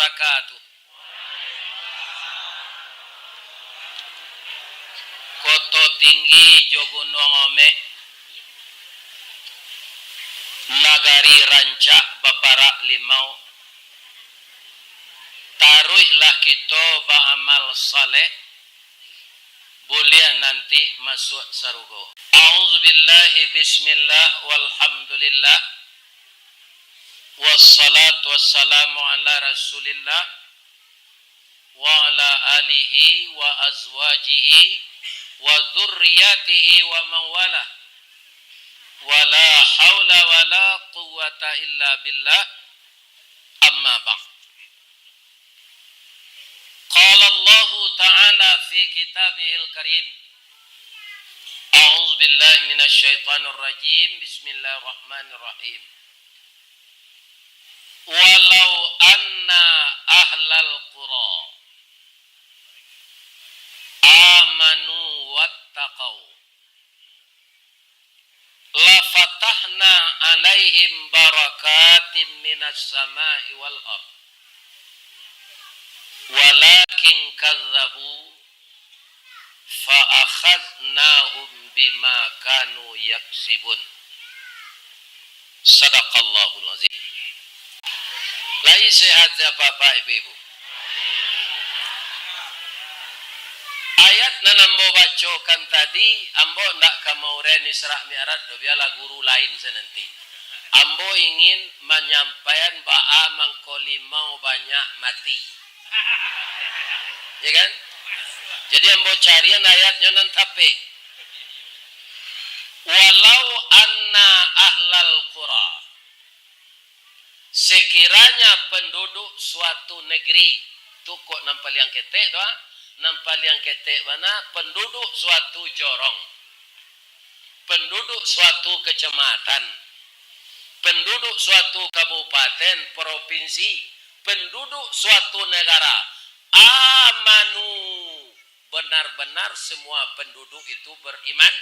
wabarakatuh. Koto tinggi Jogunong Ome, Nagari Rancak Baparak Limau. Taruhlah kita beramal saleh, boleh nanti masuk surga. A'udzubillahi bismillah walhamdulillah wassalatu wassalamu ala rasulillah wa ala alihi wa azwajihi wa dzurriyyatihi wa mawala wala haula wala quwwata illa billah amma ba'd. Qala Allah ta'ala fi kitabihil karim, a'udzu billahi minasy syaithanir rajim, bismillahirrahmanirrahim. Walau anna ahlal qura amanu wattaqau la fatahna alaihim barakatim minas sama'i wal ard walakin kazzabu fa akhadnahum bima kanu yaksibun. Sadaqallahul azim. Lai sehat Bapak Ibu. Ayat na nambo bacokan tadi, ambo ndak kamauren Isra Mi'raj do biala guru lain senanti. Ambo ingin menyampaikan ba'a mangkolimau banyak mati. Ya kan? Jadi ambo carian ayatnya nantape. Walau anna ahlal qura, sekiranya penduduk suatu negeri, tu kok nampal yang ketek doa, nampal yang ketek mana penduduk suatu jorong, penduduk suatu kecamatan, penduduk suatu kabupaten, provinsi, penduduk suatu negara, amanu, benar-benar semua penduduk itu beriman,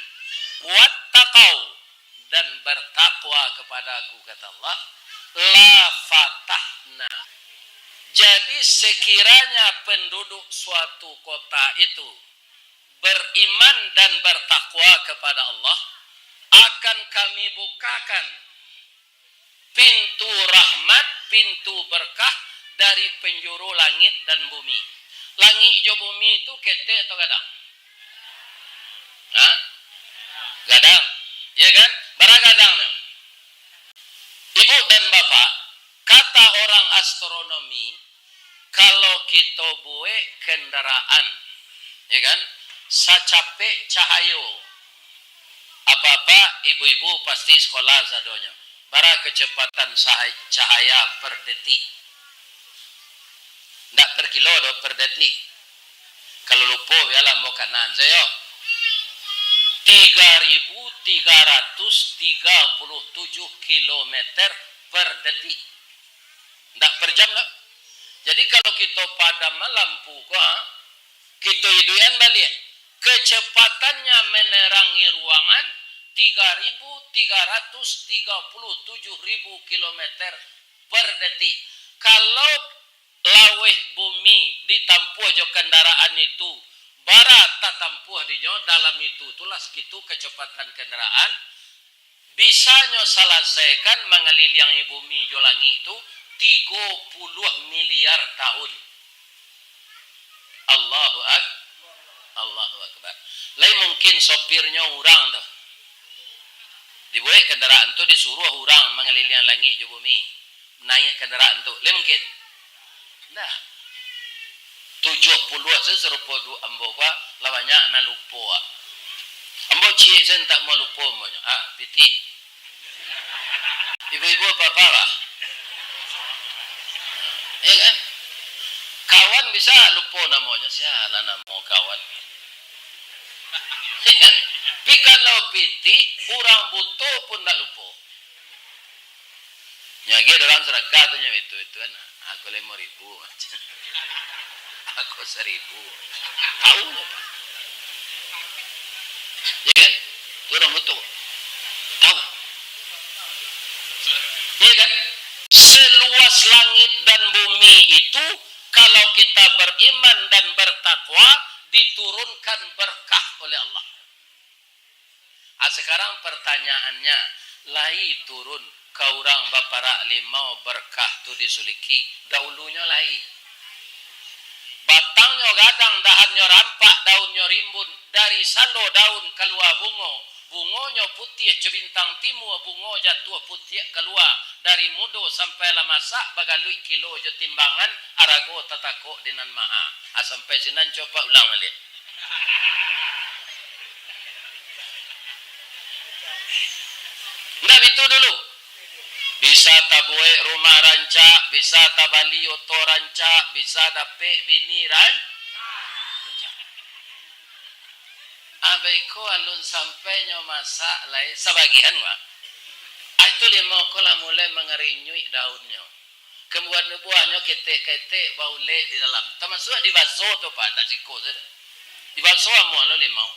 wattaqau, dan bertakwa kepadaku, kata Allah, la fatahna. Jadi sekiranya penduduk suatu kota itu beriman dan bertakwa kepada Allah, akan kami bukakan pintu rahmat, pintu berkah dari penjuru langit dan bumi. Langit jo bumi itu ketek atau gadang? Hah? Gadang. Ya kan? Baragadang. Ibu dan bapak, kata orang astronomi, kalau kita buat kendaraan, ya kan, sacape cahayo, apa-apa ibu-ibu pasti sekolah zadonya, bara kecepatan cahaya per detik, ndak per kilo do, per detik. Kalau lupa biarlah mau kanan saya, 3.337 kilometer per detik, ndak per jam lah. Jadi kalau kita padam lampu kita hidupan balik, kecepatannya menerangi ruangan 3.337.000 kilometer per detik. Kalau laweh bumi ditampuh jo kendaraan itu, barat tak tampuh di jo dalam itu, itulah segitu kecepatan kendaraan. Bisanya selesaikan mengelilingi bumi jo langit itu 30 miliar tahun. Allahu Akbar. Lain mungkin sopirnya orang tuh. Dibuat kendaraan tuh disuruh orang mengelilingi langit di bumi. Naik kendaraan tuh. Lain mungkin. Nah. 70 serupa du ambo gua lawannya na lupo. Ambo cie sen tak mau lupo monya. Piti. Ibu-ibu apa-apa lah. Ya kan? Kawan bisa lupa namanya, siapa nama kawan. Ya kan? Tapi kalau piti, orang butuh pun tak lupa. Nyagi dalam sedekah tu nya itu kan. Aku 5.000. Aku 1.000. Tahu apa? Ya kan? Itu orang butuh. Tahu. Ya kan? Seluas langit dan bumi itu kalau kita beriman dan bertakwa diturunkan berkah oleh Allah. Sekarang pertanyaannya, lai turun ke orang bapara limau berkah tu disuliki, dahulunya lai. Batangnya gadang, dahannya rampak, daunnya rimbun, dari salo daun keluar bungo, bungonya putih cebintang timur, bungo jatuh putih keluar, dari mudo sampai lah masak, bagalui kilo je timbangan, arago tatako dinan maha. Sampai sinan coba ulang balik. Nggak itu dulu. Bisa tabuai rumah ranca, bisa tabali oto ranca, bisa dapet bini ranca. Abaiko alun sampainya masak lai sebagian wah. Itu lima kola mulai mengerinyui daunnya. Kemudian buahnya ketek-ketek bau lek di dalam. Termasuk di baso tu pak, tak siko saja. Di baso amuh lo limau.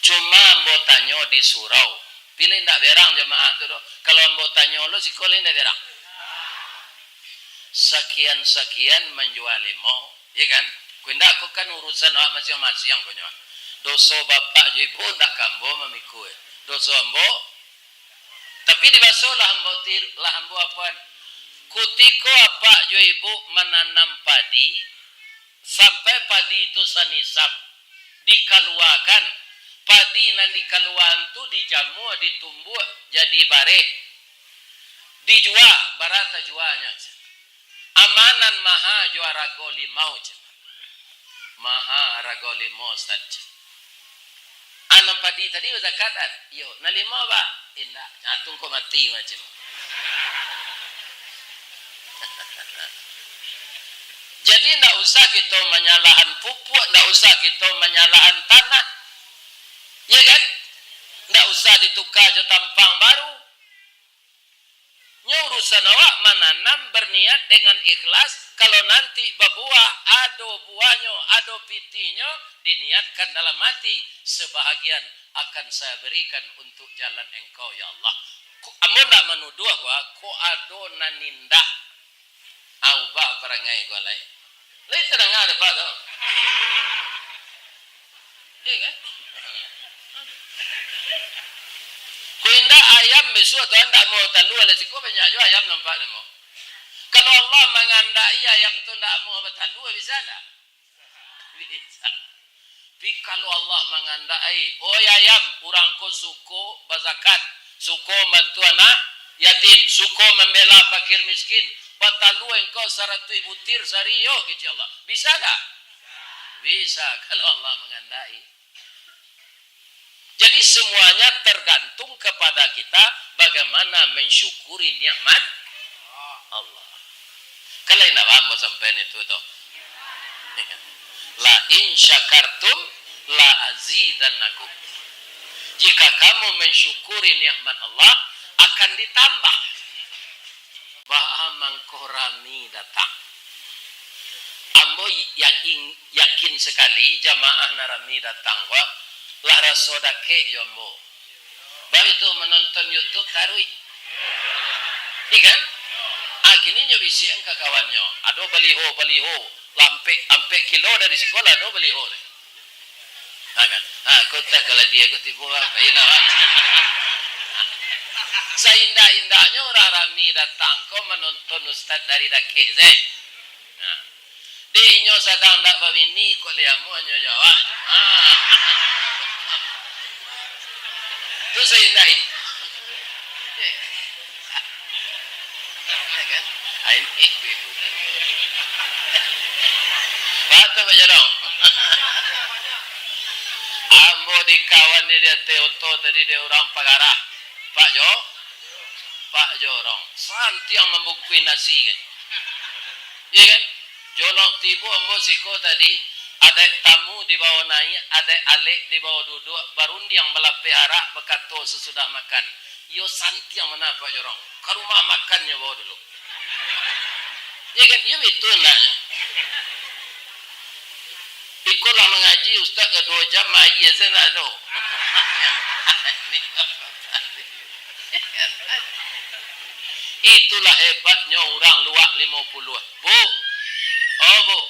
Cuma ambotanyo di surau. Pilih ndak berang jemaah tu doh. Kalau ambotanyo lo sikolin ndak berang. Sekian-sekian menjual limau, ya kan? Kundak aku kan urusan awak masing-masing konyo. Doso bapak je ibu ndak kambo memikul. Doso ambo. Tapi di baso lah ambo apaan? Kutiko apa jo ibu menanam padi sampai padi itu senisap dikeluarkan, padi nan dikeluaran tu dijamu ditumbuh jadi bare, dijual barata jualnya. Amanan maha juara goli mau maha ragoli mau saja. Anam padi tadi zakatan, yo nalima ba indah atung ko mati macam. Jadi tidak usah kita menyalahan pupuk, tidak usah kita menyalahan tanah, ya kan? Tidak usah ditukar je tampang baru. Nya urusan awak menanam berniat dengan ikhlas. Kalau nanti berbuah, ada buahnya, ada pitihnya, diniatkan dalam hati. Sebahagian akan saya berikan untuk jalan engkau ya Allah. Amun tidak menuduh gua, ko ado naninda. Aubah perangai gua lai. Lai terang ada pak tu. Iya kan? Ku indah ayam besok tu anda mau talu ala siku banyak juga ayam nampak demo. Kalau Allah mengandai ayam tu ndak mau bertalu bisa tak? Bisa. Tapi kalau Allah mengandai, oh ayam orang ko suko bazakat, suko bantu anak yatim, suko membela fakir miskin, batalu engkau 100 butir sariyo kecil Allah. Bisa tak? Bisa kalau Allah mengandai. Jadi semuanya tergantung kepada kita bagaimana mensyukuri nikmat Allah. Kalau nak paham sampai itu tu. La in syakartum la azidannakum. Jika kamu mensyukuri nikmat Allah akan ditambah. Baha mangkorami datang. Ambo yakin sekali jamaah narami datang wa lah rasodake yombo. Baik itu menonton YouTube tarui. Ikan? Kini nyobisi engka kawannya. Ado baliho lampe kilo dari sekolah ado baliho. Kan? Kau tak kalau dia kau tipu apa? Ina. Seindah-indahnya orang rami datang kau menonton ustaz dari dake saya. Dia sedang nak bawini kau liamu hanya jawab. Itu seindah ini. Kan? Ini ibu. Batu baca dong. Ambo di kawan dia Teoto tadi dia orang Pagarah. Pak Jo orang. Santi yang membungkui nasi kan. Iya kan? Jolong tibu ambo siko tadi ada tamu di bawah naik, ada alek di bawah duduk, barundi yang melapihara berkata sesudah makan. Yo santi yang mana Pak Jorong? Ke rumah makannya bawa dulu. Ya kan? Ya itu naknya. Ikutlah mengaji Ustaz ke 2 jam aja saya tak tahu. Itulah hebatnya orang luak 50. Bu, bu.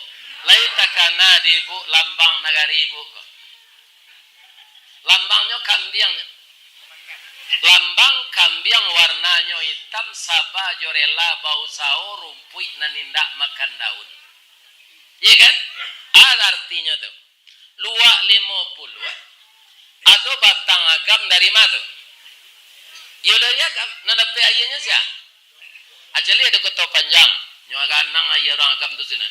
Lai takana di bu lambang negari ibu kok. Lambangnya kambing. Lambang kambing warnanya hitam, sabah jorela bau sao rumput nanindak makan daun. Iya kan? Ada artinya tuh. Luak 50. Ada batang agam dari mana tuh? Ya dari agam. Nanape ayahnya sih. Acali ada kota panjang. Nyaganang ayah orang agam tuh sini.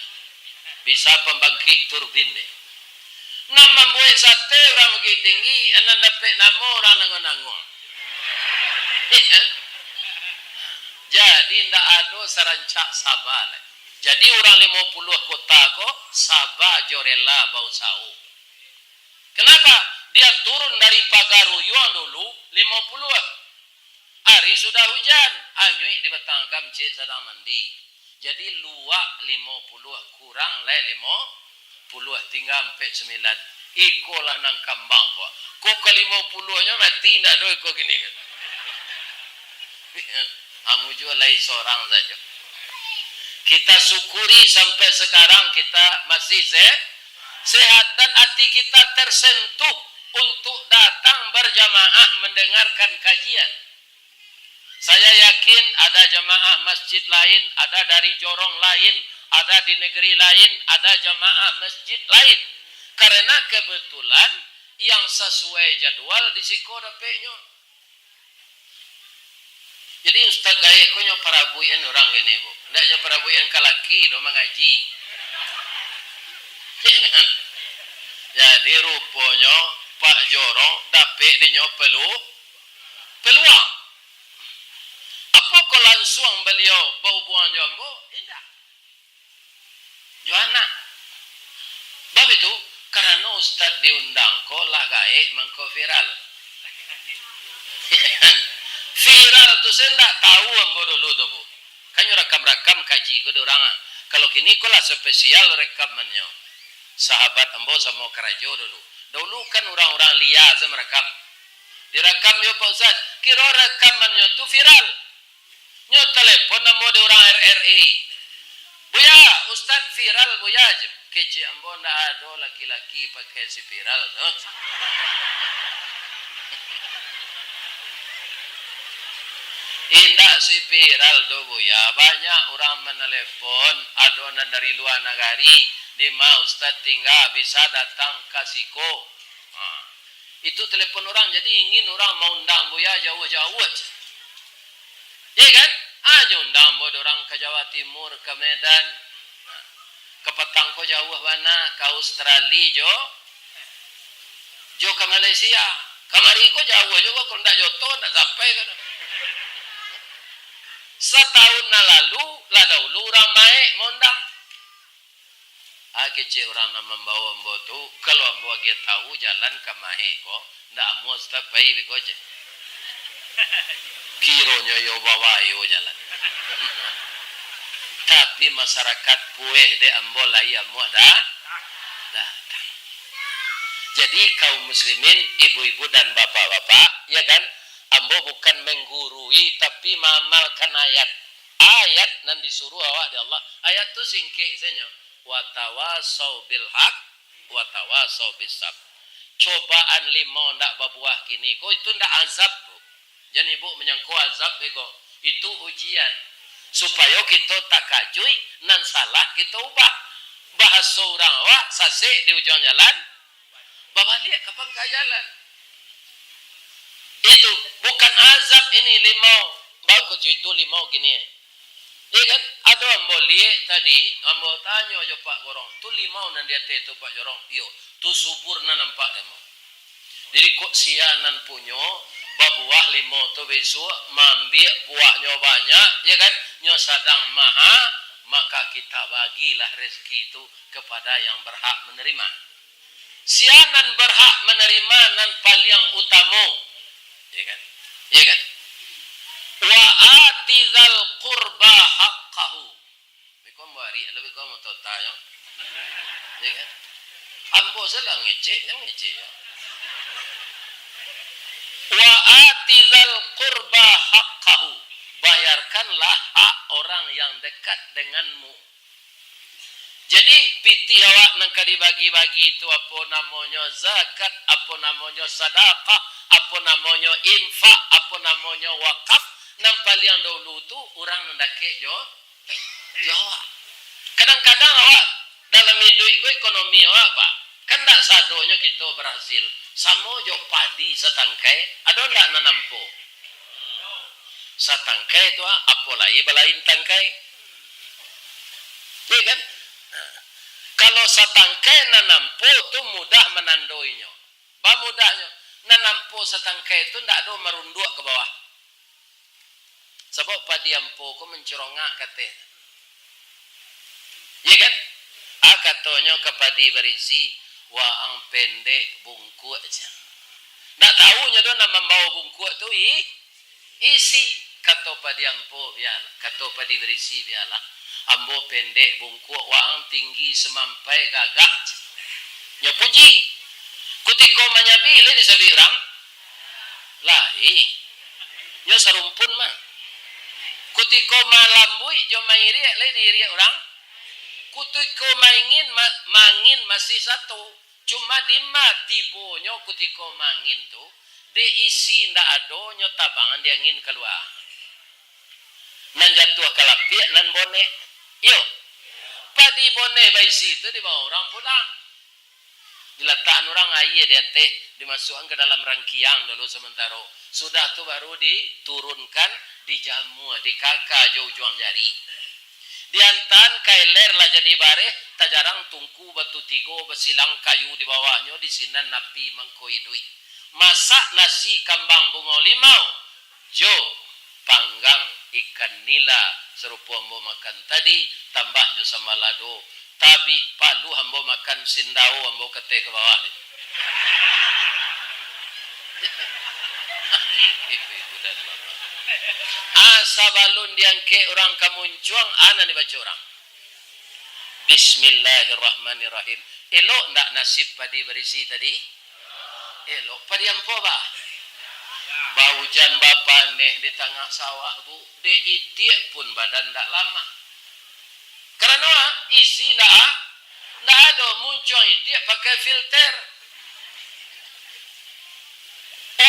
Bisa pembangkit turbin deh. Nama buat sate orang begitu tinggi. Nanape nama orang nangon-nangon. Jadi ndak ada serancak sabah. Jadi orang 50 kota kok sabah jorela bau sau. Kenapa? Dia turun dari Pagaruyuan dulu 50. Hari sudah hujan, anyui di batang gamcik sedang mandi. Jadi luak 50 kurang le 50 tinggal sampai 9. Ikolah nang kambang kok. Kok ke 50-nya mati ndak do kok gini kan. Kamu juga lain seorang saja. Kita syukuri sampai sekarang kita masih sehat dan hati kita tersentuh untuk datang berjamaah mendengarkan kajian. Saya yakin ada jamaah masjid lain, ada dari jorong lain, ada di negeri lain, ada jamaah masjid lain. Karena kebetulan yang sesuai jadwal di siko dapetnya. Jadi Ustaz Gaye ko nyo parabuyan orang gini bu. Ndak nyo parabuyan kalaki do mengaji. Jadi rupanya Pak Jorong dapet di nyo peluang. Apa ko langsung beliau bau buang jombo? Tidak. Johanna. Bab itu karena Ustaz diundang ko lah Gaye mengko viral. Viral tu saya tak tahu ambo dulu tu bu. Kan rakam-rakam kaji ko orang. Kalau kini ko lah spesial rekamannya. Sahabat ambo sama kerajo dulu. Dulu kan orang-orang liar sama rekam. Direkam yo Pak Ustaz. Kira rekamannya tu viral. Nyo telepon ambo de orang RRI. Buya, Ustaz viral buya. Kece ambo ndak ada laki-laki pakai si viral tu. Indak si viral do bu ya. Banyak orang menelepon adonan dari luar negari. Di mau Ustaz tinggal bisa datang ke siko. Itu telepon orang. Jadi ingin orang mau undang bu ya jauh-jauh. Iya kan? Undang bu orang ke Jawa Timur, ke Medan. Ke petang ko jauh mana? Ke Australia jo. Jo ke Malaysia. Kamari ko jauh juga. Kalau ndak joto ndak sampai kan. Setahun lalu, lah dahulu orang maik mondang. Kecil orang nak membawa ambo tu, kalau ambo lagi tahu jalan ke maik ko, ndak amu step bayi bego je. Kironya yo bawa yo jalan. Tapi masyarakat pueh de ambo lai amu dah. Jadi kaum muslimin, ibu-ibu dan bapak-bapak, ya kan? Ambo bukan menggurui tapi mengamalkan ayat. Ayat nan disuruh awak di Allah. Ayat tu singkik saja. Wa tawasau bil haq wa tawasau bis sabr. Cobaan 5 ndak berbuah kini. Ko itu ndak azab, Bu. Jangan ibu menyangkau azab bego. Itu ujian. Supaya kita takajui nan salah kita ubah. Bahasa orang awak sasik di ujung jalan. Babalik kapan ke jalan? Itu bukan azab ini 5. Bagus itu 5 gini. Iya kan? Ada ambo liek tadi, ambo tanya aja Pak Gorong. Tu 5 nan dia tu Pak Gorong. Yo, tu subur nan nampak demo. Jadi kok sianan punyo babuah 5 tu besok mambil buahnya banyak, ya kan? Nyo sadang maha, maka kita bagilah rezeki itu kepada yang berhak menerima. Sianan berhak menerima nan paling utama. Ya kan? Ya kan? Wa atizal qurba haqqahu. Biko mari lebih kau mau tanya. Ya kan? Ambo salah ngecek, yang ngecek ya. Wa atizal qurba haqqahu. Bayarkanlah hak orang yang dekat denganmu. Jadi piti awak nang dibagi-bagi itu apa namanya zakat, apa namanya sedekah, apa namanya infak, apa namanya wakaf. Nang paling dahulu tu orang mendake Jawa. Kadang-kadang awak dalam hidup itu ekonomi awak apa? Kan tak sadonya kita berhasil. Sama jo padi setangkai, ada ndak nanampo? Setangkai itu apa lagi balain tangkai? Iya kan? Kalau setangkai nanampo tu mudah menandoinya. Bah mudahnya. Nanampo setangkai itu ndak ada merunduk ke bawah. Sebab padi ampo ko mencerongak kata. Iya kan? Katanya kepadi berisi waang pendek bungkuk aja. Nak tahunya do nak membawa bungkuk tu isi kata padi ampo biarlah, kata padi berisi biarlah. Ambo pendek bungkuk waang tinggi semampai gagak. Nya puji. Kutiko manyabi le disabi orang. Lahi. Nya sarumpun mah. Kutiko malambui jo mairi le diri orang. Kutiko mangin masih satu. Cuma di matibonyo kutiko mangin tu de isi ndak adonyo tabangan dia angin keluar. Nan jatuh kalapia nan bone. Yo. Padi bone baisi itu dibawa orang pulang. Diletakkan orang air dia teh dimasukkan ke dalam rangkiang dulu sementara. Sudah tu baru diturunkan di jamu di kakak jauh-jauh jari. Diantan kailer lah jadi bare tak jarang tungku batu tigo besilang kayu di bawahnya di sinan napi mangkoi duit. Masak nasi kambang bunga limau. Jo panggang ikan nila serupa ambo makan tadi tambah jo sama lado. Tabi palu ambo makan sindau ambo kete ke bawah ni. Ibu dan bapak. Sabalun diangke orang kamuncuang ana dibaca orang. Bismillahirrahmanirrahim. Elok ndak nasib padi berisi tadi? Elok padi ampo ba? Bau hujan bapa neh di tengah sawah bu. De itiak pun badan ndak lama. Karena isi ndak ada muncul itiak pakai filter.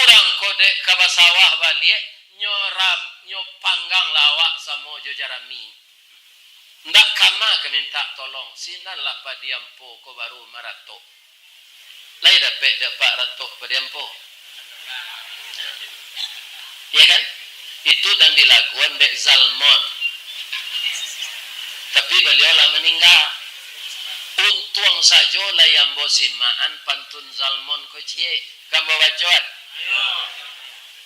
Orang kodek ke sawah balik nyo panggang lawak sama jo jarami. Ndak kama ke minta tolong. Sinanlah padi ampo ko baru marato. Lai dapat rato padi ampo. Ya kan? Itu dan dilaguan Dek Zalmon. Tapi beliau lah meninggal. Untung saja lah yang bosimaan pantun Zalmon ko cie. Kamu bacoan?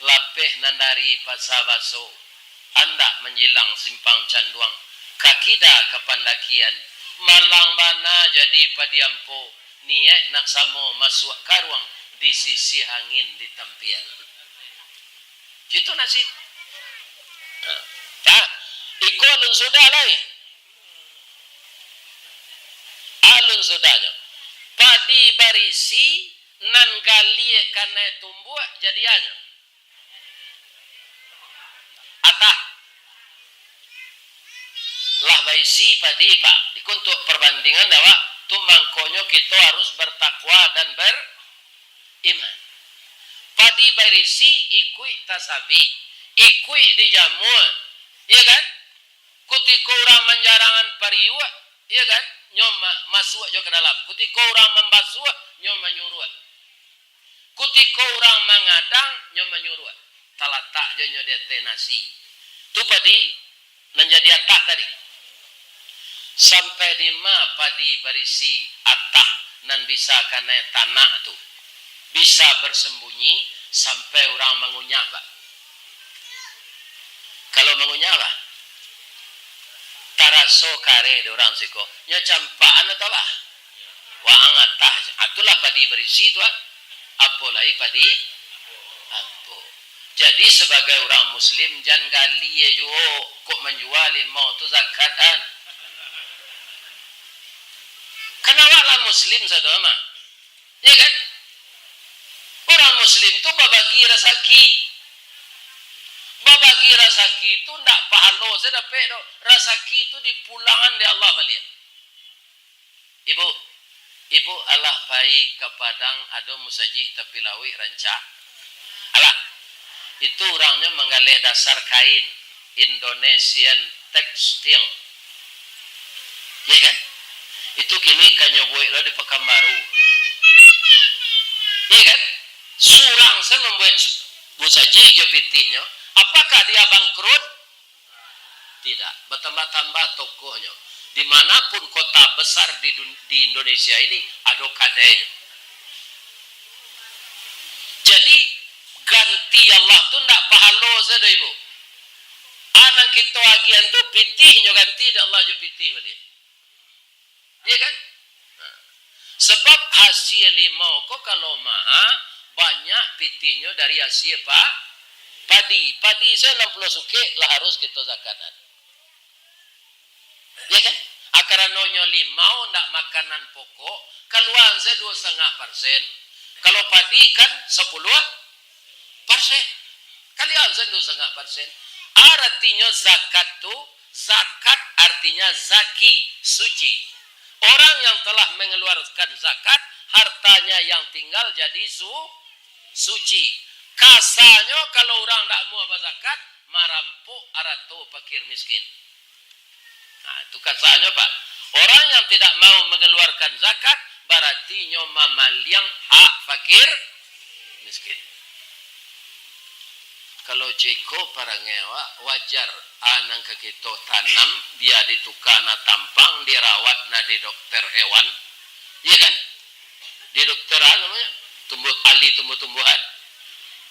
Lapeh nandari pasabaso. Anda menjilang simpang canduang. Kakida kepandakian. Malang mana jadi padiampo. Niat nak samo masuk karuang. Di sisi angin di tampian. Itu nasib. Tak. Iko alun sudah lah. Alun sudahnya. Padi barisi nan galie kana tumbuh jadiannya. Atah. Lah baisi padi pak. Untuk perbandingan dawa. Tu mangkonyo kita harus bertakwa dan beriman. Padi barisi ikui tasabi. Ikui dijamu. Iya kan? Kutiko orang menjarangan pariwa. Iya kan? Nyom masuk je ke dalam. Kutiko orang membasuh. Nyom menyuruh. Kutiko orang mengadang. Nyom menyuruh. Talatak je nyo dia nasi. Tu padi menjadi atah tadi. Sampai di ma padi berisi atah nan bisa kena tanah tu. Bisa bersembunyi sampai orang mengunyah pak. Kalau mengunyah pak. Taraso kare de orang siko. Nya campaan atau apa? Waang atah. Atulah padi berisi tu. Apalagi padi ampo. Jadi sebagai orang muslim jangan gali jo kok menjual mau tu zakatan. Kenapa muslim saudara? Ya kan? Orang muslim tu babagi rasaki. Babagi rasaki tu ndak pahalo sedapet do. Rasaki tu dipulangan di Allah balik. Ibu, ibu alah pai ke Padang ada musaji tapi lawi ranca. Alah, itu orangnya menggalih dasar kain Indonesian Textile. Ya kan? Itu kini kanyoboy lo di Pekanbaru. Iya kan? Surang saya membuat musaji jo pitihnya. Apakah dia bangkrut? Tidak. Bertambah-tambah tokohnya. Dimanapun kota besar di Indonesia ini ada kadenya. Jadi ganti Allah tu ndak pahalo saja ibu. Anak kita agian tu pitihnya ganti dak Allah jo pitih dia. Iya kan? Nah. Sebab hasil limau kok kalau maha banyak pitihnya dari hasil padi. Padi saya 60 suke lah harus kita zakatan. Ya kan? Akaranonyo limau ndak makanan pokok, keluar saya 2,5%. Kalau padi kan 10%. Kalian saya 2,5%. Artinya zakat tu, zakat artinya zaki, suci. Orang yang telah mengeluarkan zakat, hartanya yang tinggal jadi suci. Kasanya kalau orang ndak mau zakat, marampok arato fakir miskin. Nah, itu katanya Pak. Orang yang tidak mau mengeluarkan zakat berarti nyoma maliang hak fakir miskin. Kalau ceko para ngewa wajar anang ke kita tanam dia ditukana tampang dirawat na di dokter hewan. Iya kan? Di dokter namanya ahli tumbuh-tumbuhan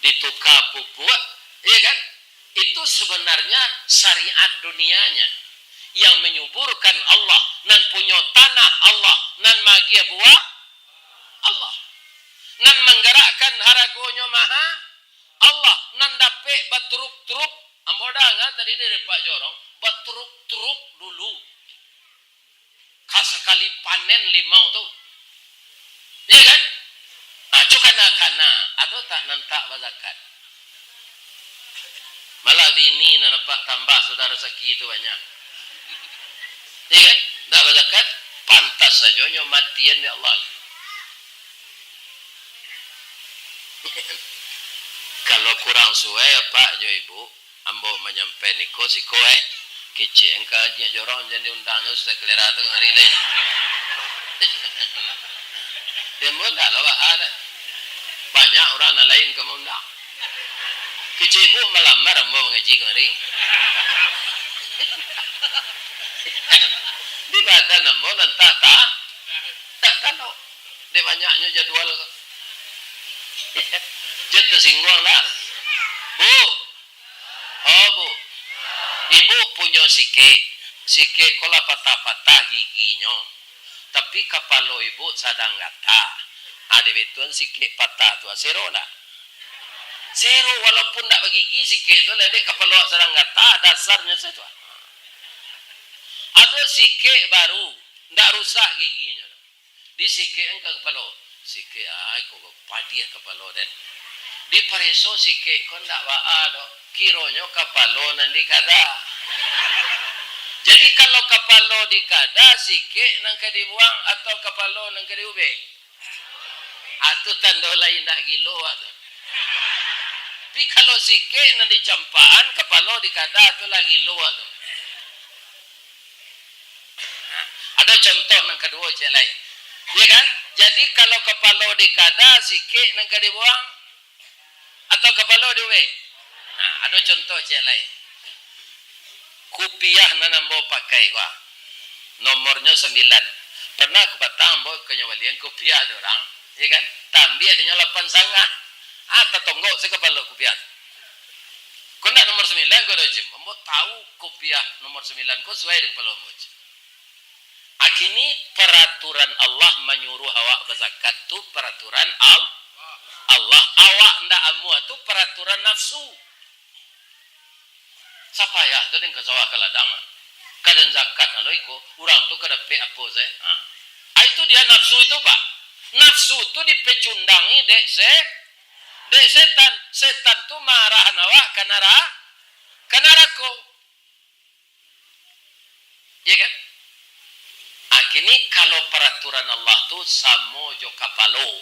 dituka pupuk, iya kan? Itu sebenarnya syariat dunianya. Yang menyuburkan Allah nan punya tanah Allah nan magia buah Allah nan menggerakkan haragonya maha Allah nan dapat batruk-truk amboda nggak tadi dari Pak Jorong batruk-truk dulu sekali panen limau tuh iya kan kana ada tak nantak bazakat malah bini nampak tambah saudara saki itu banyak. Iya kan? Dah zakat pantas saja nyo matian ya Allah. Kalau kurang suwe Pak jo Ibu, ambo menyampai niko si koe kecil engka nya jorong jadi undangnya sudah kelera tu ngari lain. Dia mula lah ada. Banyak orang lain kamu undang. Kecil Ibu melamar ambo mengaji ngari. Di badan namo dan tak tahu. Dia banyaknya jadwal. Jangan tersinggung lah. Bu. Oh bu. Ibu punya sike kalau patah-patah giginya. Tapi kepala ibu sadang gata. Ada betuan sike patah tu sero lah. Sero walaupun tak bergigi sike tu lah dek kepala sadang gata dasarnya setu. Ada sike baru, ndak rusak giginya. Di sike engkau kepala, sike kok padi kepala dan di pareso sike kau ndak ada, kironyo kepala nanti kada. Jadi kalau kepala dikada, sike nangka dibuang atau kepala nangka diubek, atu tanda lain ndak gilo atau. Tapi kalau sike nanti campaan kepala dikada tu lagi lo atau. Ada contoh yang kedua cek lain. Ya kan? Jadi kalau kepala dikada sikit nang dibuang atau kepala diwe. Nah, ada contoh cek lain. Kupiah nambo pakai gua. Nomornya 9. Pernah aku batang boy kenyawalian kupiah ada orang, ya kan? Tambia dia 8 sangat. Tonggok se kepala kupiah. Kau nak nomor 9 kau dah jam. Ambo tahu kupiah nomor 9 kau sesuai dengan kepala ambo. Akini peraturan Allah menyuruh awak berzakat tu peraturan Allah awak ndak amu tu peraturan nafsu. Siapa ya tu dengan sawah kaladang. Kadang zakat aloiko urang tu kada pe apa se. Itu dia nafsu itu Pak. Nafsu tu dipecundangi dek setan. Setan tu marah awak kanarako. Iya kan? Kini kalau peraturan Allah tu samo jo kapalo.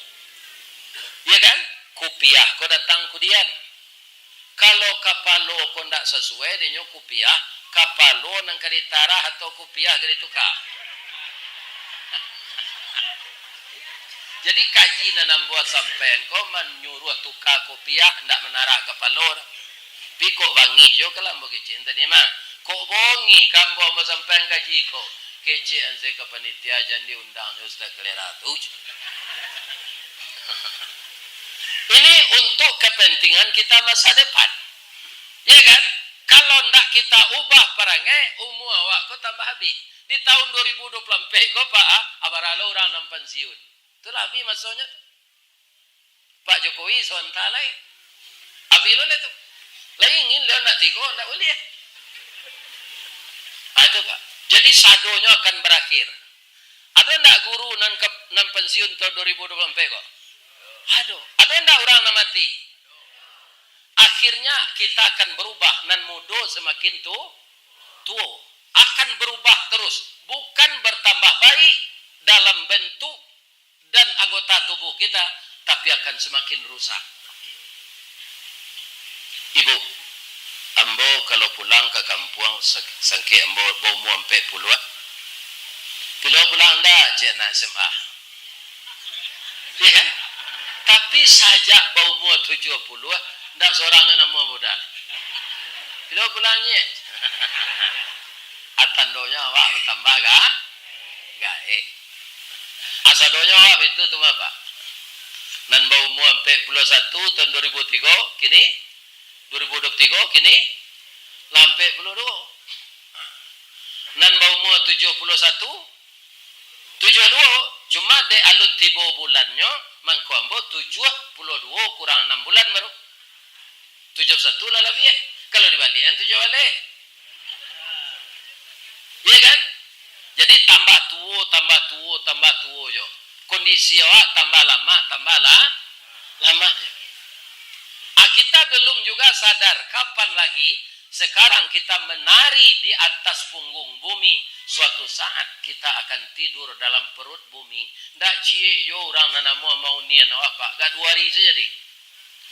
Ya kan? Kupiah ko datang kudian. Kalau kapalo ko ndak sesuai dengan kupiah, kapalo nang kaditara atau kupiah kadi tukar. Jadi kaji nanam buat sampean ko menyuruh tukar kupiah ndak menarah kapalo. Pi kok wangi jo kalam bo kecil tadi mah. Kok bongi kambo mo sampean kaji ko. Kece anse ke panitia jangan diundang Ustaz Keleratu. Ini untuk kepentingan kita masa depan. Ya kan? Kalau ndak kita ubah perangai, umur awak kau tambah habis. Di tahun 2024 kau Pak, abaralo orang nam pensiun. Itulah habis maksudnya. Pak Jokowi sontalai. Abi lo itu. Lah ingin lo nak tigo, nak boleh. Itu Pak. Jadi sadonya akan berakhir. Ada ndak guru nan pensiun tahun 2024 kok? Ada ndak orang nan mati? Akhirnya kita akan berubah nan mudo semakin tua. Akan berubah terus, bukan bertambah baik dalam bentuk dan anggota tubuh kita, tapi akan semakin rusak. Ibu, ambo kalau pulang ke kampung sangke ambo bau mu ampe puluh. Kalau pulang dah cek nak SMA. Ya kan? Tapi sajak bau mu 70, ndak seorang nama modal. Kalau pulangnya atandonya awak bertambah gae. Asadonya awak itu tu apa? Nan bau mu ampe 41 tahun 2003 kini 2023 kini lampe 22. Nan bau mu 72 cuma de alun tibo bulannya mangkuambo 72 kurang 6 bulan baru 71 lah lebih ya. Kalau dibalikan 7 balik. Iya kan? Jadi tambah tua jo. Kondisi awak tambah lama. Kita belum juga sadar kapan lagi sekarang kita menari di atas punggung bumi. Suatu saat kita akan tidur dalam perut bumi. Ndak cie yo orang nanamu mau nian awak Pak. Gak 2 hari saja di.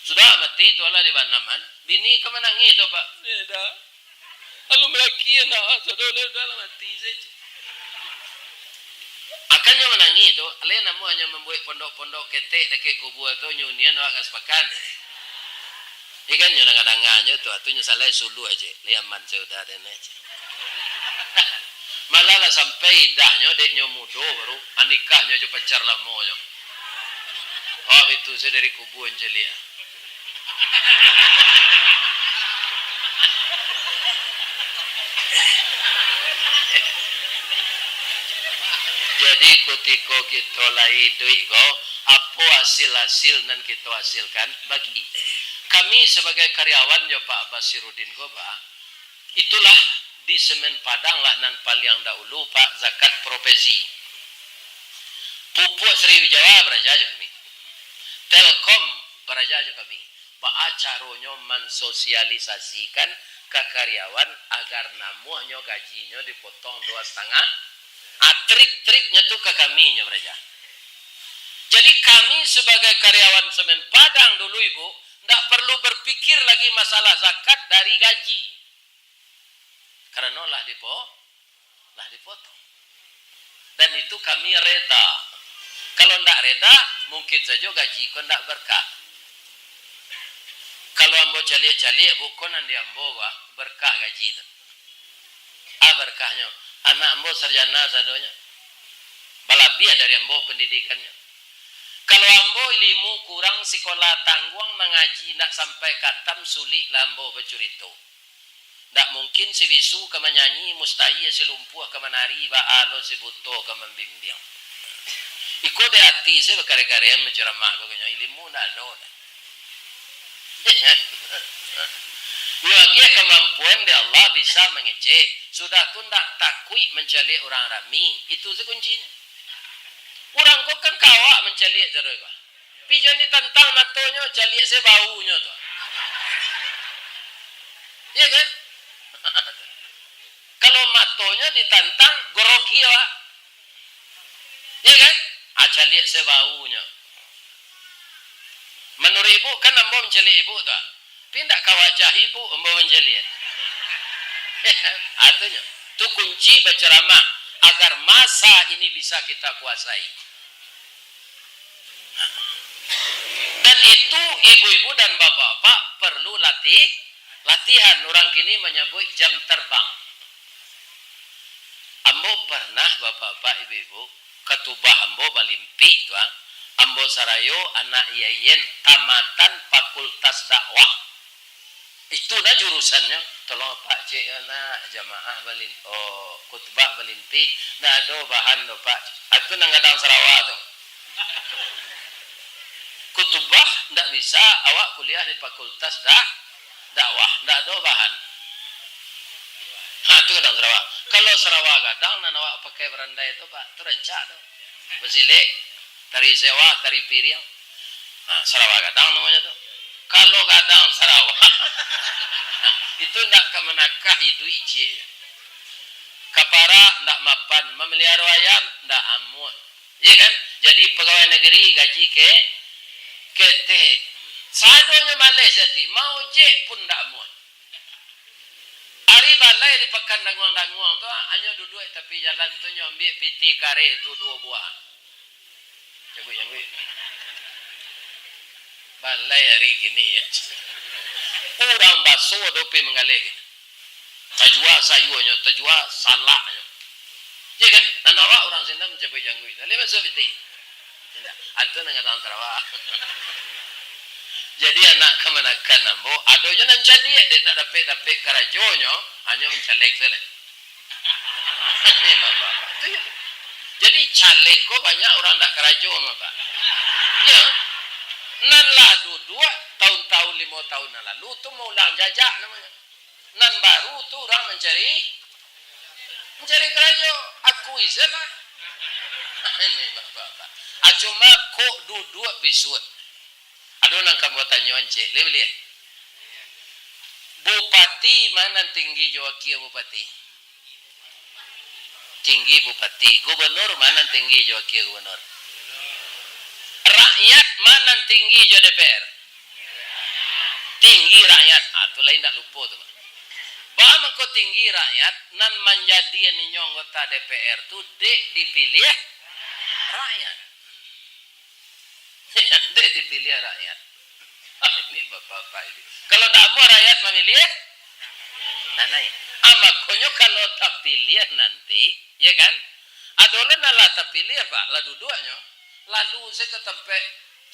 Sudah mati itu lah di Banaman. Bini kemenangi itu Pak. Dah. Lalu melaki nak sudah mati saja. Akannya menangi itu. Alih namu hanya membuat pondok-pondok ketek dekat kubur itu nyunian awak kaspakan. Ikan nyo nangadanganya tu atunya salah sulu aja. Liaman sudah ada aja. Malah lah sampai idahnya deknya mudo baru anikahnya jo pacar lamonyo. Oh itu saya dari kubun celia. Jadi ketika kita lai duit ko, apa hasil nan kita hasilkan bagi. Kami sebagai karyawan ya Pak Basirudin Goba, itulah di Semen Padang lah nan paling dahulu Pak zakat profesi. Pupuk Sriwijaya beraja aja kami. Telkom beraja aja kami. Pak caronyo mensosialisasikan ke karyawan agar namuhnya gajinya dipotong 2,5. Trik-triknya tuh ke kami nya beraja. Jadi kami sebagai karyawan Semen Padang dulu Ibu, tidak perlu berpikir lagi masalah zakat dari gaji. Karena lah dipotong. Dan itu kami reda. Kalau tidak reda, mungkin saja gaji kau tidak berkah. Kalau ambo calik-calik, bukan andi ambo berkah gaji itu. Berkahnya. Anak ambo sarjana sadonya. Balabiah dari ambo pendidikannya. Kalau ambo ilmu kurang sekolah tangguang mengaji nak sampai katam sulit lambo bercurito. Tak mungkin si bisu ke menyanyi mustahil si lumpuh ke menari ba alo si buto ke membimbing. Iko de hati saya berkarya-karya menceramah ko kanya ilmu nak ada. Lagi kemampuan dari Allah bisa mengecek. Sudah tu tak takui mencari orang rami. Itu sekuncinya. Orang kau kan kawak mencari terus kau. Pijan ditantang matonya, cari sebaunya tu. Ya kan? Kalau matonya ditantang, grogi lah. calik sebaunya. Menurut ibu kan ambo mencalik ibu tak? Pindah ke wajah ibu ambo mencalik. Artinya, itu kunci berceramah agar masa ini bisa kita kuasai. Dan itu ibu-ibu dan bapak-bapak perlu latihan. Orang kini menyebut jam terbang. Ambo pernah bapak-bapak ibu-ibu ketubah ambo balimpi tuh. Ambo sarayo anak yayen tamatan fakultas dakwah. Itu nah jurusannya. Tolong Pak Cik anak jamaah balin khutbah balimpi. Nah do bahan do Pak. Itu nang gadang Sarawak tuh. Khutbah ndak bisa awak kuliah di fakultas dakwah. Ndak do bahan. Itu gadang Sarawak. Kalau Sarawak gadang nan awak pakai berandai itu Pak. Itu rencak tuh. Besilik. Tari sewa, tari piring. Nah, Sarawak gadang namanya tuh. Kalau gadang Sarawak, itu ndak kemenakah hidup icie. Kapara ndak mapan, memelihara ayam ndak amut. Iya kan? Jadi pegawai negeri gaji kete. Sadonya Malaysia ti, mau je pun ndak amut. Ari balai di pekan danguang-danguang tu, hanya duduk tapi jalan tu nyambil piti kare tu 2 buah. Coba yang gue. Balai hari kini ya. Orang baso dope mengalih. Terjual sayurnya, terjual salaknya. Ya kan? Dan awak orang sini mencoba yang gue. Lalu masuk piti. Tidak. Itu dengan orang Sarawak. Jadi anak kemenakan nambo. Adonya nan jadi dia tak dapat karajonya hanya mencalek saja. Ini bapak. Itu ya. Jadi caleg kok banyak orang tak kerajo Pak. Ya. Nan lah dua tahun-tahun 5 tahun lalu tu mau ulang jajak namanya. Nan baru tu orang mencari kerajo. Aku isalah. Ini bapak. Cuma kok duduk bisut. Aduh nang kamu tanya cik, lihat. Bupati mana tinggi Jawa Bupati? Tinggi Bupati. Gubernur mana tinggi Jawa Gubernur? Rakyat mana tinggi Jawa DPR? Tinggi rakyat. Itu lain tak lupa tu. Bahwa kau tinggi rakyat, nan menjadi ni anggota DPR tu dek dipilih rakyat. Dek dipilih rakyat. Ini bapak-bapak ini. Kalau tak mau rakyat memilih, nanai. Makanya kalau tak pilih nanti, ya kan? Adolan lah tak pilih pak, lah duduknya. Lalu saya ke tempat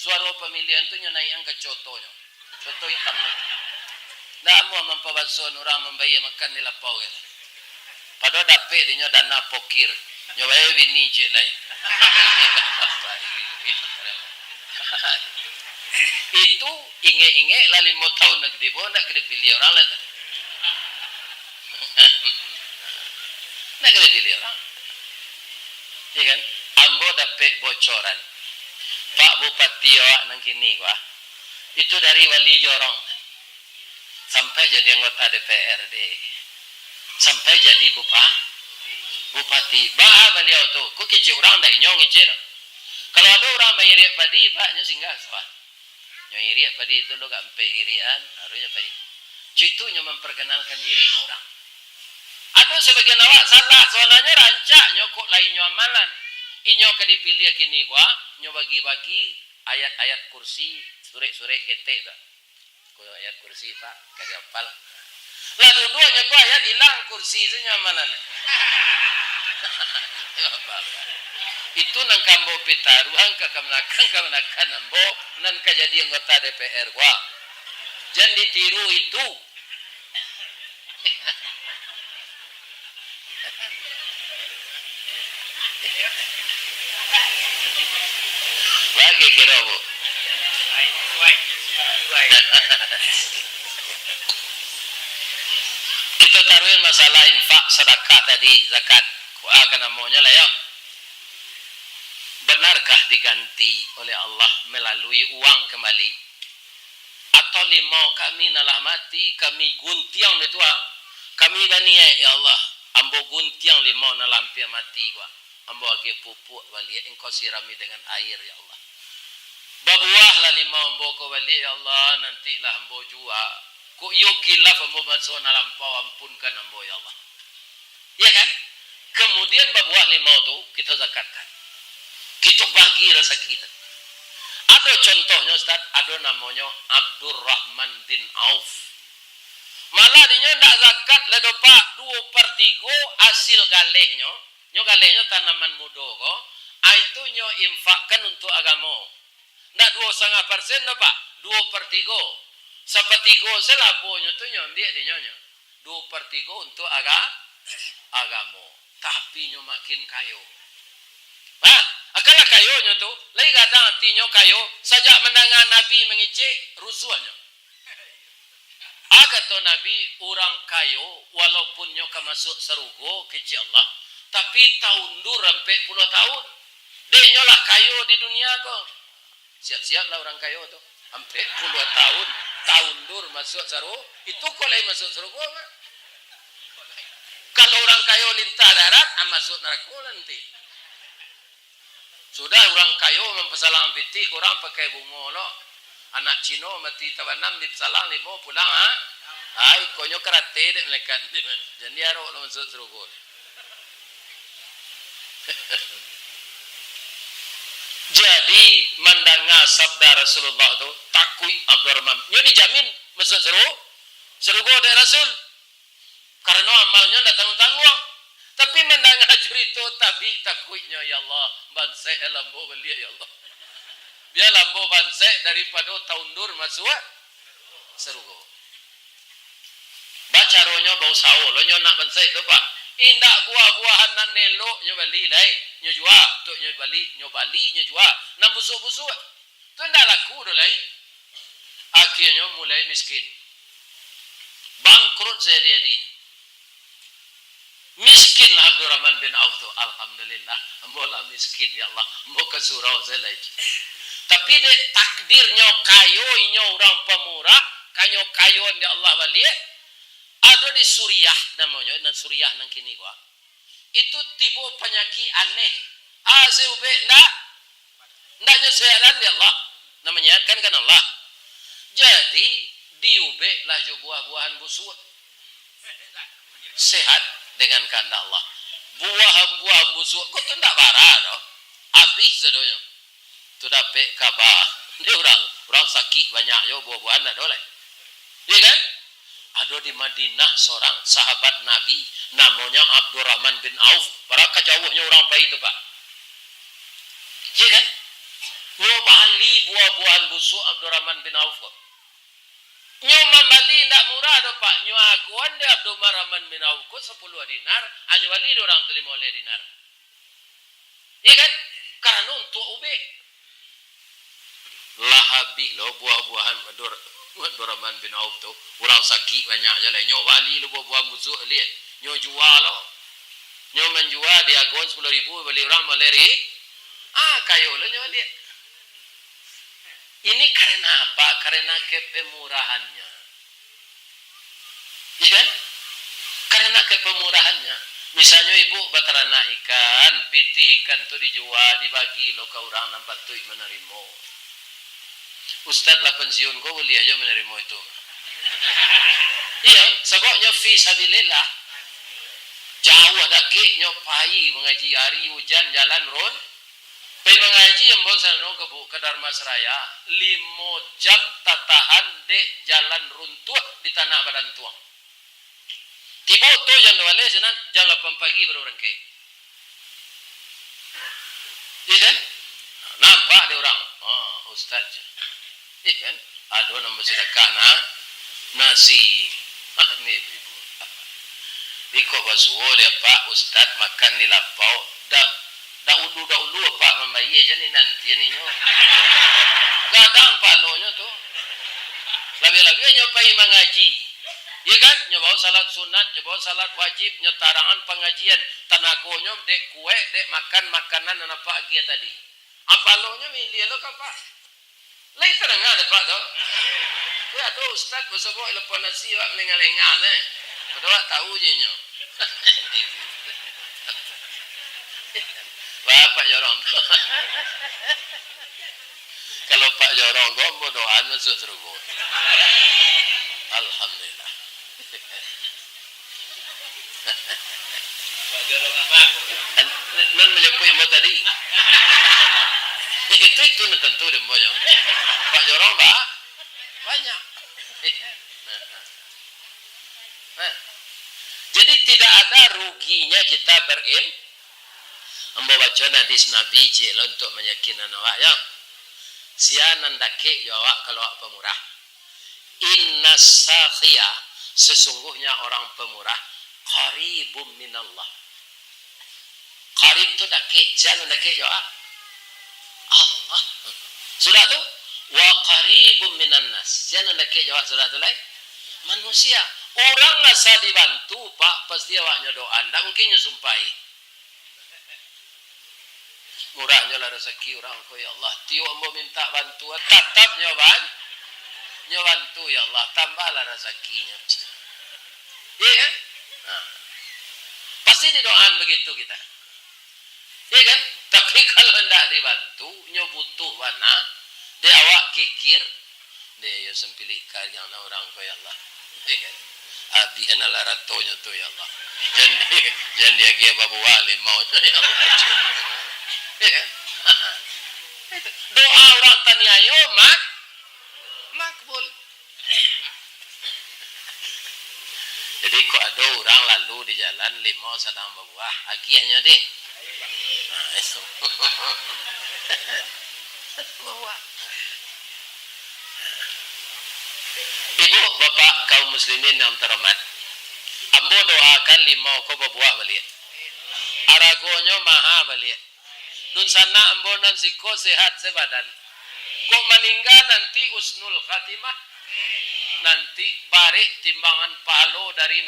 suara pemilihan tu naik angka contohnya. Contoh hitam. Nak mau mempawasuan orang membayar makan di lapau ya. Padahal dapat dia dana pokir. Nyobai bini je lain. Itu inge-inge lah 5 tahun nak dibawa nak kena pilih orang lah. Nak kena pilih orang. Ya kan? Ambo dapat bocoran. Pak Bupati awak nang kini gua. Itu dari wali jorong. Sampai jadi anggota DPRD. Sampai jadi Bupati. Bah beliau tu. Ku kecil orang dah nyong kecil. Kalau ada orang mengiriak padi, Pak, nyo singgah sawah. Nyo iriak padi itu lo gak empe irian, harusnya padi. Itu nyo memperkenalkan diri ke orang. Atau sebagian awak salah, soalnya rancak nyo kok lain nyo amalan. Inyo ke dipilih kini gua, nyo bagi-bagi ayat-ayat kursi, sure-sure ketek dah. Ko ayat kursi Pak, kada hafal. Lah dua-duanya ko ayat hilang kursi senya amalan. Itu nang kambo pitaruhan kemenakan nambo nan kajadi anggota DPR gua. Jangan ditiru itu. Bagi kira bu. Kita taruhin masalah infak sedekah tadi, zakat. Akan namanya lah ya. Benarkah diganti oleh Allah melalui uang kembali? Atau limau kami nalah mati, kami guntiang betua. Kami dani ya Allah, ambo guntiang limau nalah hampir mati gua. ambo agi pupuk wali engkau sirami dengan air ya Allah. Babuah lah lima ambo ko wali ya Allah, nanti lah ambo jua. Ku yukilaf ambo masuk lampau, ampunkan ambo ya Allah. Ya kan? Kemudian babuah limau tu kita zakatkan. Kita bagi rasa kita. Ada contohnya Ustaz, ada namanya Abdurrahman bin Auf. Malah dia ndak zakat le dopak 2/3 hasil galehnya. Nyo galehnya tanaman muda ko. Itu nyo infakkan untuk agama. Ndak 2,5% dopak, 2/3. Sepertiga selabonyo tu nyo ambil dia nyo. 2/3 untuk agama. Tapi nyo makin kayo. Akalah kayonya tu, lagi kadang hatinya kayo, sajak mendengar Nabi mengicik rusuhnya. Kata Nabi, orang kayo, walaupun nyoka masuk serugo, kecil Allah, tapi tahun dur sampai 10 tahun. Deknya lah kayo di dunia kok. Siap-siap lah orang kayo tu. Sampai 10 tahun, tahun dur masuk serugo, itu kok lagi masuk serugo mah. Kalau orang kayo lintah darat, masuk neraka nanti. Sudah orang kayo mempesalang pitih, orang pakai bunga lo. Anak Cino mati tawanam di pesalang limo pulang Ay, konyo karate dek melekat. Jadi arok lo masuk serugo. Jadi mendengar sabda Rasulullah tu takui Abdurrahman. Nyo dijamin masuk serugo dari Rasul. Karena amalnya tidak tanggung-tanggung. Tapi mendengar cerita tabi takuinya ya Allah, bansai lambo belia ya Allah. Biar lambo bansai daripada tahun dur masuk serugo. Baca ronya bau sao, lo nyo nak bansai tu pak. Indak buah-buahan nan nelok nyo bali lai, nyo jual untuk nyo bali nyo jual. Nam busuk-busuk. Tu ndak laku dah lai. Akhirnya mulai miskin. Bangkrut saya dia. Miskin lah Abdurrahman bin Auf tu. Alhamdulillah. Ambolah miskin ya Allah. Ambo ke surau zelai. Tapi de takdirnya kayo inyo orang pemurah. Kayo di Allah wali. Ada di Suriah namanya. Dan Suriah nang kini gua. Itu tiba penyakit aneh. Seube ndak nyeselan ya Allah. Namanya kan Allah. Jadi diube lah jo buah-buahan busuk. Sehat dengan kehendak Allah. Buah-buah busuk kau tu tak barah loh. Habis sedoyo. Tu dapat kabar. Dia orang sakit banyak yo buah-buahan tak boleh. Ya kan? Ada di Madinah seorang sahabat Nabi namanya Abdurrahman bin Auf. Berapa jauhnya orang pai itu, Pak? Ya kan? Nyobali buah-buahan busuk Abdurrahman bin Auf. Nyo membali ndak murah do Pak. Nyo aguan de Abdurrahman bin Auf 10 dinar, anyo wali do orang 5 dinar. Iya kan? Karena untuk ube. Lah habis lo buah-buahan Abdurrahman bin Auf tu, orang sakit banyak je lah. Nyo wali lo buah-buahan busuk lihat. Nyo jual lo. Nyo menjual dia aguan 10,000 beli orang maleri. Kayo lo nyo lihat. Ini karena apa? Karena kepemurahannya. Ya kan? Karena kepemurahannya. Misalnya ibu beternak ikan, pitih ikan itu dijual, dibagi lo ke orang nampak tuh menerima. Ustaz lah pensiun kau boleh aja menerima itu. Iya, sebabnya fi sabilillah. Jauh dakik nyopai mengaji hari hujan jalan ron. Pai mengaji embon sana ke Dharma Seraya 5 jam tatahan de jalan runtuh di tanah badan tuang. Tiba tu jam 2 senan jam 8 pagi baru rengke. Iya kan? Nampak dia orang. Ustaz. Iya kan? Ada nama sedekah nasi. Ini ibu. Ikut basuh dia Pak Ustaz makan di lapau. Dah ulu Pak membayi aja ni nanti ni nyo. Gadang palonya tu. Lebih-lebih nyopai mengaji. Ya kan? Nyobaw salat sunat, nyobaw salat wajib, nyotaraan pengajian. Tanagonya dek kue, dek makan makanan dan apa lagi tadi. Apalonya milih lo Pak. Lain terang ada Pak tu. Kue ada Ustaz bersebut lepas nasi wak lengal-lengal ni. Padahal tahu je nyo. Pak Jorong. Kalau Pak Jorong gombo doaan masuk surga. Alhamdulillah. Pak Jorong apa? Nan menyebut mo tadi. itu tentu deh mo. Pak Jorong banyak. Jadi tidak ada ruginya kita membaca hadis Nabi cilo untuk meyakinkan awak ya. Sianan dake jawab kalau awak pemurah. Inna sakhiya, sesungguhnya orang pemurah qaribum minallah. Qarib tu dake, sianan dake jawab Allah. Sudah tu wa qaribum minan nas. Sianan dake jawab sudah tu lain manusia. Orang asa dibantu Pak, pasti awaknya doa. Tak mungkin nyusumpai. Murahnya lah rezeki orang ko ya Allah. Tio ambo minta bantuan, tetap nyobantu ya Allah. Tambahlah rezekinya. Iya kan? Nah. Pasti didoaan begitu kita. Iya kan? Tapi kalau tidak dibantu, nyobutuh mana, dia awak kikir, dia yo sempili karyang orang ko ya Allah. Iya kan? Abi analah ratonya tu ya Allah. Jangan dia kia babu wali maunya ya Allah. Ya. Doa orang taniayo makbul. Jadi kok ada orang lalu di jalan limau sedang berbuah, agiannya deh. Nah, itu. Buah. Ibu, bapak kaum muslimin yang terhormat, ambo doakan limau ko berbuah balik. Aragonyo maha balik. Dun sana ambo nan siko sehat sebadan. Kok meninggal nanti usnul khatimah. Nanti balik timbangan palo dari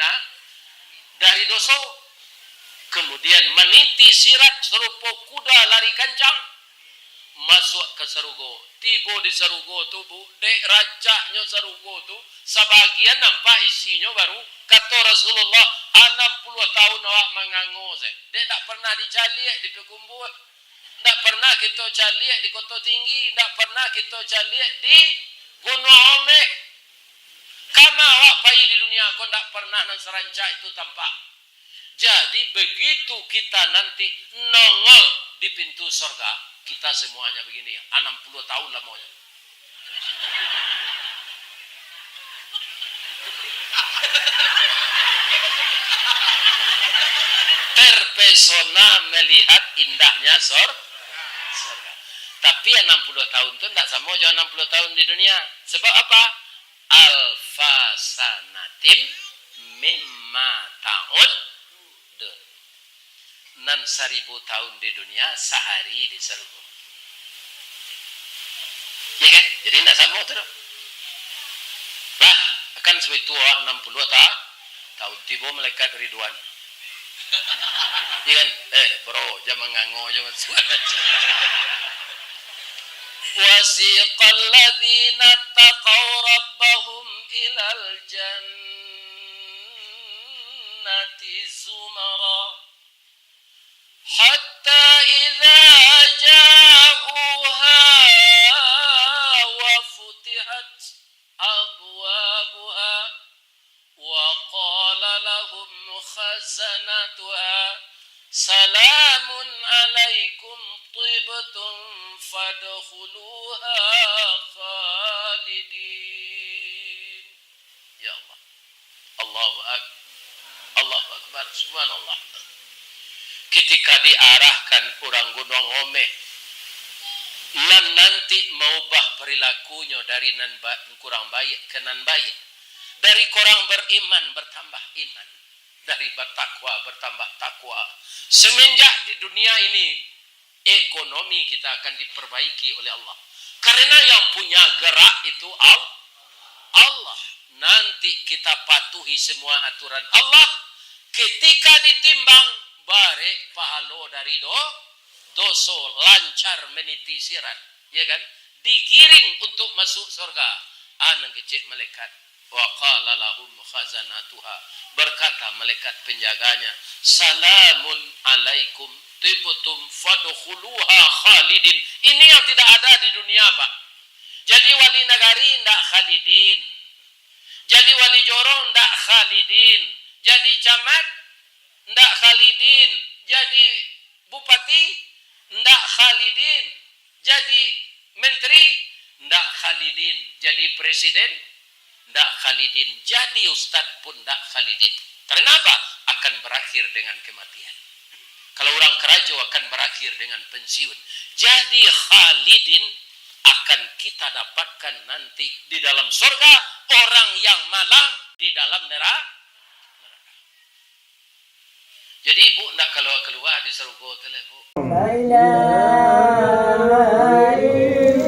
doso. Kemudian meniti sirat serupa kuda lari kencang. Masuk ke serugo. Tibo di serugo tu bu. Dek rajaknya serugo tu. Sebagian nampak isinya baru. Kata Rasulullah 60 tahun awak mengango se. Dek tak pernah dicaliak di Pekumbuh. Tak pernah kita caliak di Kota Tinggi. Tak pernah kita caliak di Gunung Omeh. Kama awak pai di dunia kau tak pernah nan serancak itu tampak. Jadi begitu kita nanti nongol di pintu surga, kita semuanya begini, 60 tahun lamanya. Terpesona melihat indahnya surga. Tapi 60 tahun itu tidak sama juga 60 tahun di dunia. Sebab apa? Alfa sanatim mimma ta'ud dun. Nan 1000 tahun di dunia, sehari di surga. Ya kan? Jadi tidak sama tu. Lah, akan sebetul 60 tahun tiba malaikat Ridwan. Ya kan? Bro, jangan nganggo, jangan suara. وَسِيقَ الَّذِينَ اتَّقَوْا رَبَّهُمْ إِلَى الْجَنَّةِ زُمَرًا حَتَّى إِذَا جَاءُوهَا وَفُتِحَتْ أَبْوَابُهَا وَقَالَ لَهُمْ خَزَنَتُهَا سَلَامٌ عَلَيْكُمْ طِبْتُمْ فَادْخُلُوهَا خَالِدِينَ. Ya Allah. Allahu Akbar. Subhanallah. Ketika diarahkan orang Gunung Omeh, nanti mengubah perilakunya dari nan kurang baik ke nan baik. Dari kurang beriman bertambah iman. Dari bertakwa bertambah takwa. Semenjak di dunia ini ekonomi kita akan diperbaiki oleh Allah. Karena yang punya gerak itu Allah. Nanti kita patuhi semua aturan Allah. Ketika ditimbang, barek pahalo dari doso, lancar meniti sirat. Ya kan? Digiring untuk masuk surga. Anang kecek malaikat. Wa qala lahum khazanatuha, berkata malaikat penjaganya, salamun alaikum tibtum fadkhuluha khalidin. Ini yang tidak ada di dunia, Pak. Jadi wali nagari ndak khalidin, jadi wali jorong ndak khalidin, jadi camat ndak khalidin, jadi bupati ndak khalidin, jadi menteri ndak khalidin, jadi presiden ndak khalidin, jadi ustadz pun ndak khalidin. Kenapa? Akan berakhir dengan kematian. Kalau orang kerajo akan berakhir dengan pensiun. Jadi khalidin akan kita dapatkan nanti di dalam surga, orang yang malang di dalam neraka. Jadi ibu nak kalau keluar di surga tu lah, Bu. La ilaha illallah.